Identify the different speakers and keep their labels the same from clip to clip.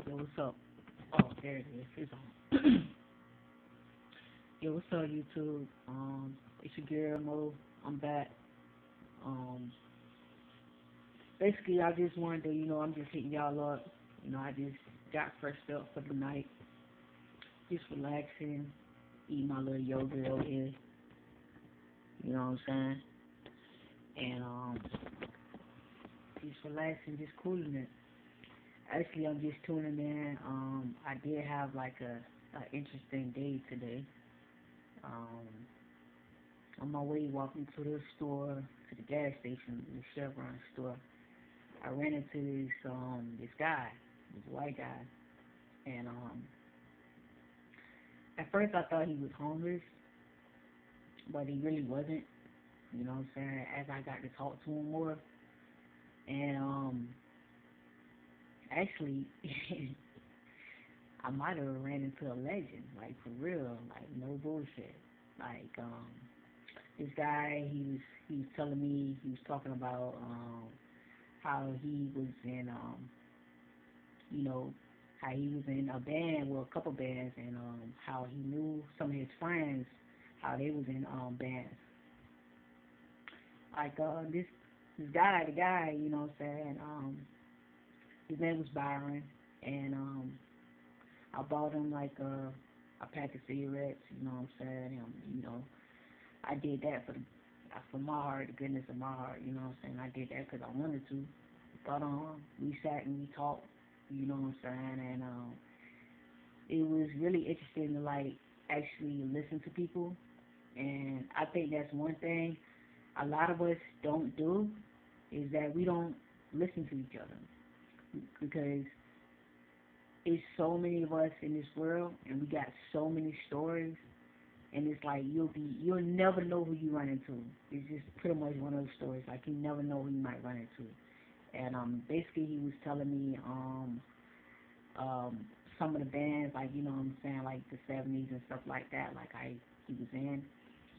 Speaker 1: Yo, what's up? Oh, there it is. It's on. Yo, what's up, YouTube? It's your girl Mo. I'm back. Um, Basically, I just wanted to, I'm just hitting y'all up. I just got freshed up for the night, just relaxing, eating my little yogurt over here. You know what I'm saying? And just relaxing, just cooling it. Actually, I'm just tuning in. I did have like a interesting day today. Um, on my way walking to the store, to the gas station, the Chevron store, I ran into this guy, this white guy, and at first I thought he was homeless, but he really wasn't. You know what I'm saying? As I got to talk to him more, and actually, I might have ran into a legend, like for real, like no bullshit. Like this guy, he was telling me, he was talking about how he was in you know how he was in a band, well, a couple bands, and how he knew some of his friends, how they was in bands. Like this guy, the guy, you know what I'm saying? His name was Byron, and I bought him like a pack of cigarettes, you know what I'm saying? I did that for my heart, the goodness of my heart, you know what I'm saying? I did that because I wanted to. But we sat and we talked, you know what I'm saying? And it was really interesting to like actually listen to people. And I think that's one thing a lot of us don't do, is that we don't listen to each other, because it's so many of us in this world, and we got so many stories, and it's like you'll never know who you run into. It's just pretty much one of those stories. Like you never know who you might run into. And basically he was telling me um some of the bands, like, you know what I'm saying, like the '70s and stuff like that. Like he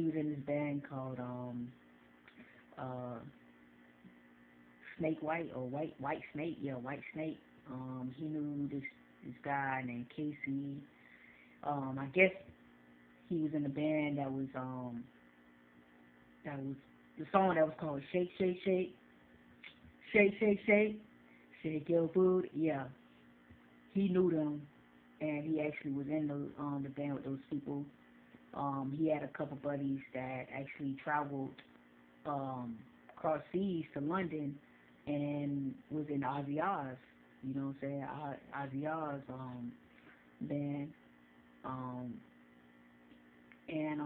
Speaker 1: was in this band called uh Snake White, or White Snake, yeah, White Snake. He knew this guy named Casey. I guess he was in the band that was the song that was called Shake Shake Shake Shake Shake Shake Shake Your Booty. Yeah, he knew them, and he actually was in the band with those people. He had a couple buddies that actually traveled um, across seas to London and was in Ozzy Oz. You know what I'm saying? Ozzy Oz band. Um, and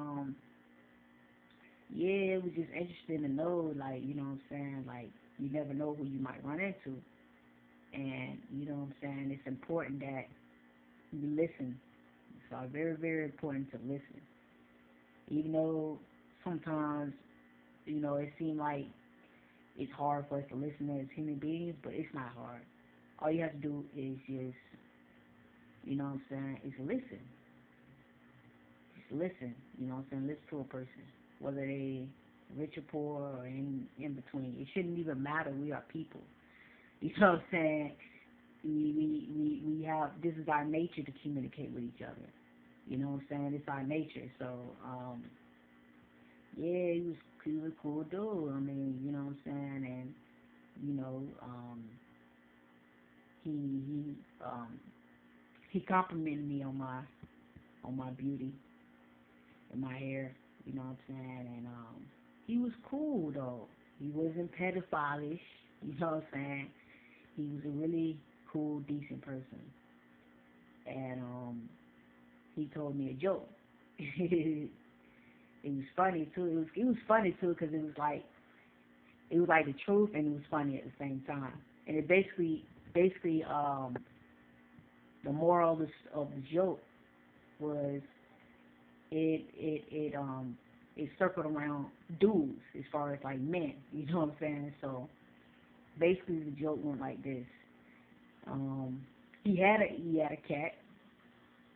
Speaker 1: yeah, it was just interesting to know, like, you know what I'm saying, like, you never know who you might run into. And, you know what I'm saying, it's important that you listen. It's very, very important to listen. Even though sometimes, it seems like it's hard for us to listen as human beings, but it's not hard. All you have to do is just, you know what I'm saying, is listen. Just listen, you know what I'm saying, listen to a person. Whether they rich or poor or in between. It shouldn't even matter. We are people. You know what I'm saying? We have, this is our nature to communicate with each other. You know what I'm saying? It's our nature. So, yeah, he was a cool dude. I mean, you know what I'm saying? And, you know, he he complimented me on my beauty and my hair, you know what I'm saying? And he was cool though. He wasn't pedophilish, you know what I'm saying? He was a really cool, decent person. And he told me a joke. It was funny too. It was funny too, because it was like the truth, and it was funny at the same time. And it basically the moral of the joke was it circled around dudes, as far as like men. You know what I'm saying? So basically the joke went like this. Um, he had a cat.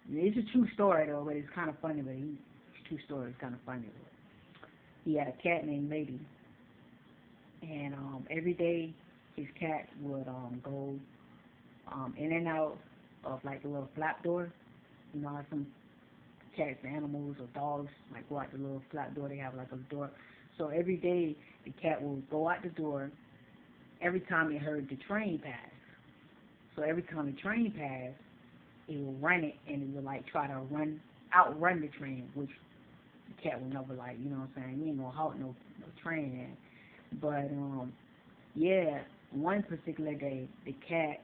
Speaker 1: It's a true story though, but it's kind of funny. But it's a true story. It's kind of funny. He had a cat named Lady, and every day his cat would go in and out. of like the little flap door. You know how some cats, animals, or dogs like go out the little flap door. They have like a door. So every day the cat will go out the door every time it heard the train pass. So every time the train passed, it will run it and it will like try to outrun the train, which the cat will never like. You know what I'm saying? You ain't gonna halt no train. But yeah, one particular day the cat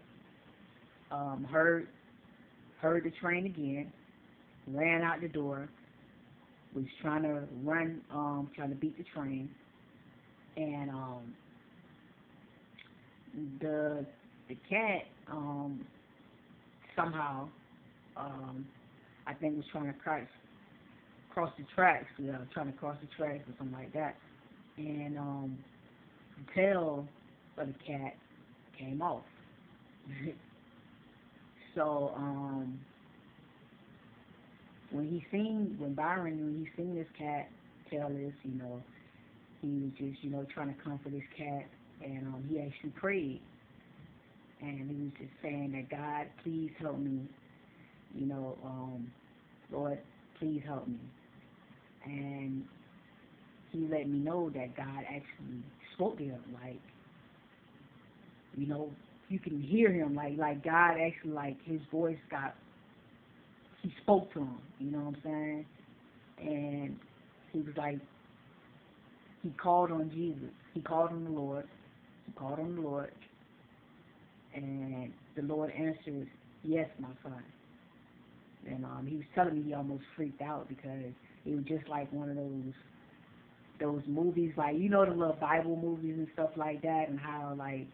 Speaker 1: heard the train again, ran out the door, was trying to trying to beat the train, and the cat somehow I think was trying to cross the tracks, trying to cross the tracks or something like that, and the tail of the cat came off. So when he seen this cat tailless, he was just trying to comfort his cat, and he actually prayed, and he was just saying that God, please help me, Lord, please help me, and he let me know that God actually spoke to him, like, you can hear him, like God actually, like his voice he spoke to him, you know what I'm saying? And he was like, he called on Jesus, he called on the Lord, and the Lord answered, yes, my son. And he was telling me he almost freaked out because it was just like one of those movies, like, the little Bible movies and stuff like that, and how like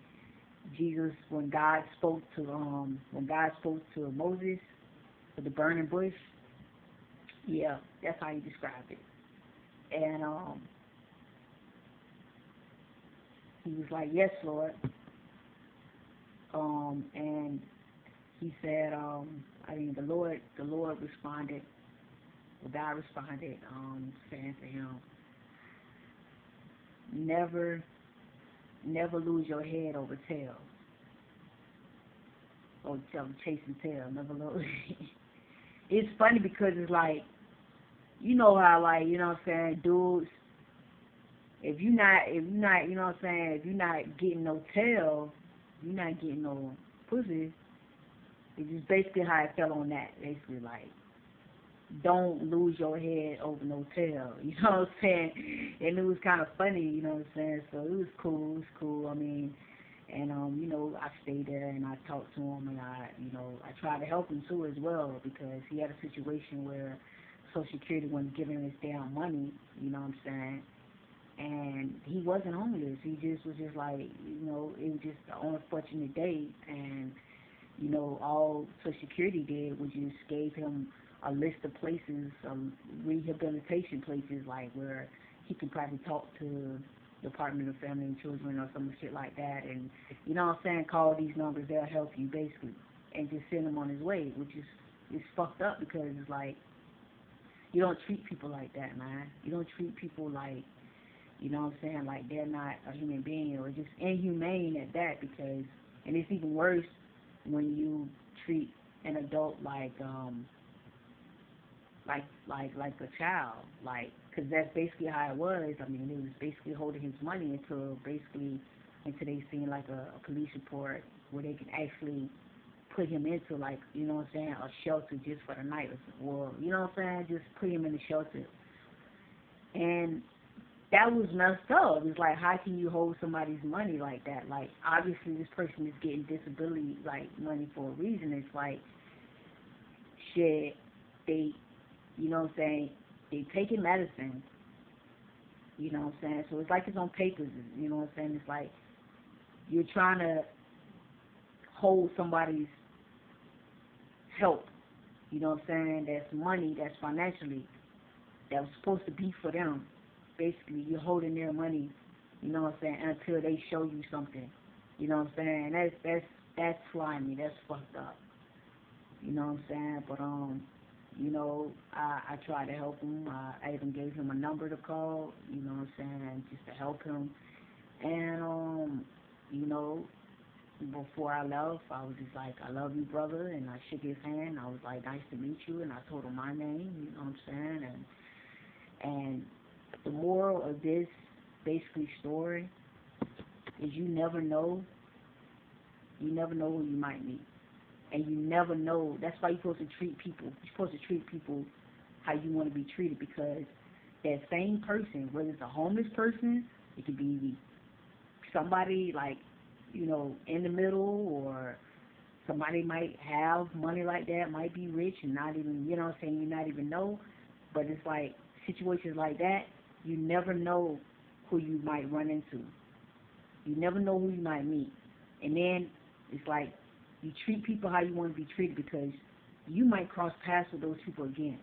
Speaker 1: Jesus, when God spoke to Moses with the burning bush, yeah, that's how he described it. And he was like, yes, Lord. And he said, the Lord responded, God responded, saying to him, never lose your head over tail, or chasing tail, never lose. It's funny because it's like, how, like, what I'm saying, dudes, if you're not, what I'm saying, if you're not getting no tail, you're not getting no pussy. It's just basically how I felt on that. Basically, like, don't lose your head over no tail. You know what I'm saying? And it was kind of funny. You know what I'm saying? So it was cool. I mean, and I stayed there and I talked to him, and I tried to help him too as well, because he had a situation where Social Security wasn't giving him his damn money. You know what I'm saying? And he wasn't homeless. He just was just like, it was just an unfortunate day. And all Social Security did was just gave him a list of places, rehabilitation places, like where he could probably talk to the Department of Family and Children or some shit like that. And you know what I'm saying? Call these numbers, they'll help you basically, and just send him on his way, which is it's fucked up, because it's like, you don't treat people like that, man. You don't treat people like, you know what I'm saying, like they're not a human being, or just inhumane at that, because, and it's even worse when you treat an adult like a child, like, because that's basically how it was. I mean, it was basically holding his money until they seen like a police report where they can actually put him into, like, you know what I'm saying, a shelter just for the night, or you know what I'm saying, just put him in the shelter. And that was messed up. It's like, how can you hold somebody's money like that? Like, obviously this person is getting disability like money for a reason. It's like, shit, they, you know what I'm saying, they taking medicine, you know what I'm saying, so it's like it's on papers, you know what I'm saying. It's like you're trying to hold somebody's help, you know what I'm saying, that's money, that's financially, that was supposed to be for them. Basically, you're holding their money, you know what I'm saying, until they show you something, you know what I'm saying. That's slimy, that's fucked up, you know what I'm saying. But I tried to help him. I even gave him a number to call, you know what I'm saying, just to help him. And before I left, I was just like, I love you, brother, and I shook his hand. I was like, nice to meet you, and I told him my name, you know what I'm saying? And the moral of this basically story is you never know who you might meet. And you never know, that's why you're supposed to treat people, you're supposed to treat people how you want to be treated, because that same person, whether it's a homeless person, it could be somebody like, in the middle, or somebody might have money like that, might be rich and not even, you know what I'm saying, you not even know. But it's like situations like that, you never know who you might run into. You never know who you might meet. And then it's like you treat people how you want to be treated, because you might cross paths with those people again.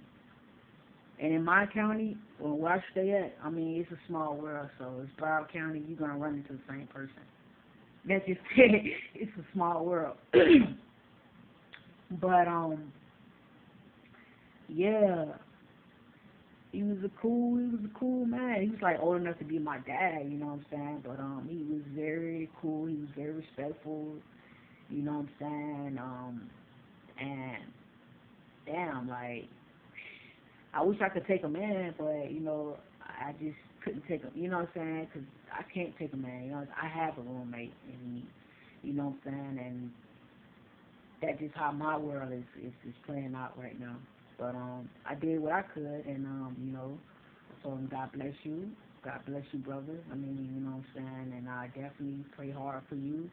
Speaker 1: And in my county, or where I stay at, I mean, it's a small world, so it's Broward County, you're going to run into the same person. That's just it. It's a small world. But, yeah, he was a cool man. He was like old enough to be my dad, you know what I'm saying? But, he was very cool. He was very respectful, you know what I'm saying? And, damn, like, I wish I could take him in, but, I just couldn't take him, you know what I'm saying? Because I can't take him in, I have a roommate, and you know what I'm saying? And that's just how my world is playing out right now. But, I did what I could, and, so God bless you, brother. I mean, you know what I'm saying? And I definitely pray hard for you.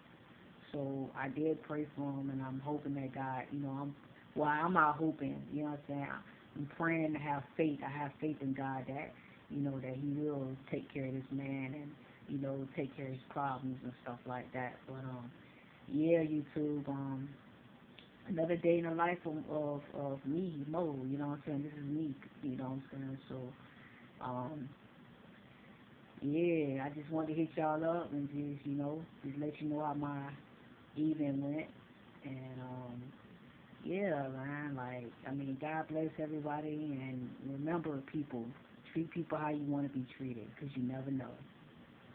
Speaker 1: So I did pray for him, and I'm hoping that God, I'm not hoping, you know what I'm saying? I'm praying to have faith. I have faith in God that, that he will take care of this man, and, take care of his problems and stuff like that. But, yeah, YouTube, another day in the life of me, Mo, you know what I'm saying? This is me, you know what I'm saying? So, yeah, I just wanted to hit y'all up and just let you know how my evening went. And, yeah, man, like, I mean, God bless everybody, and remember, people, treat people how you want to be treated, because you never know.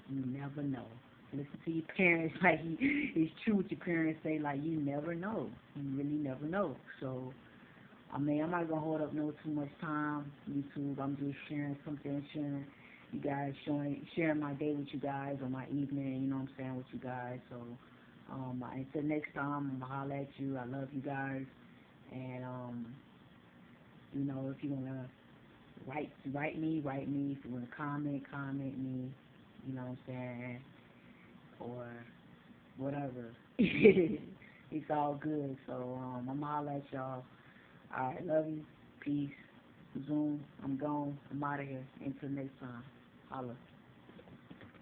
Speaker 1: You never know. Listen to your parents, like, it's true what your parents say, like, you never know. You really never know. So, I mean, I'm not going to hold up no too much time, YouTube. I'm just sharing something, sharing you guys, sharing my day with you guys, or my evening, you know what I'm saying, with you guys. So, until next time, I'm going to holler at you. I love you guys. And, if you want to write me. If you want to comment me. You know what I'm saying? Or whatever. It's all good. So, I'm going to holler at y'all. All right, love you. Peace. Zoom. I'm gone. I'm out of here. Until next time. Holla.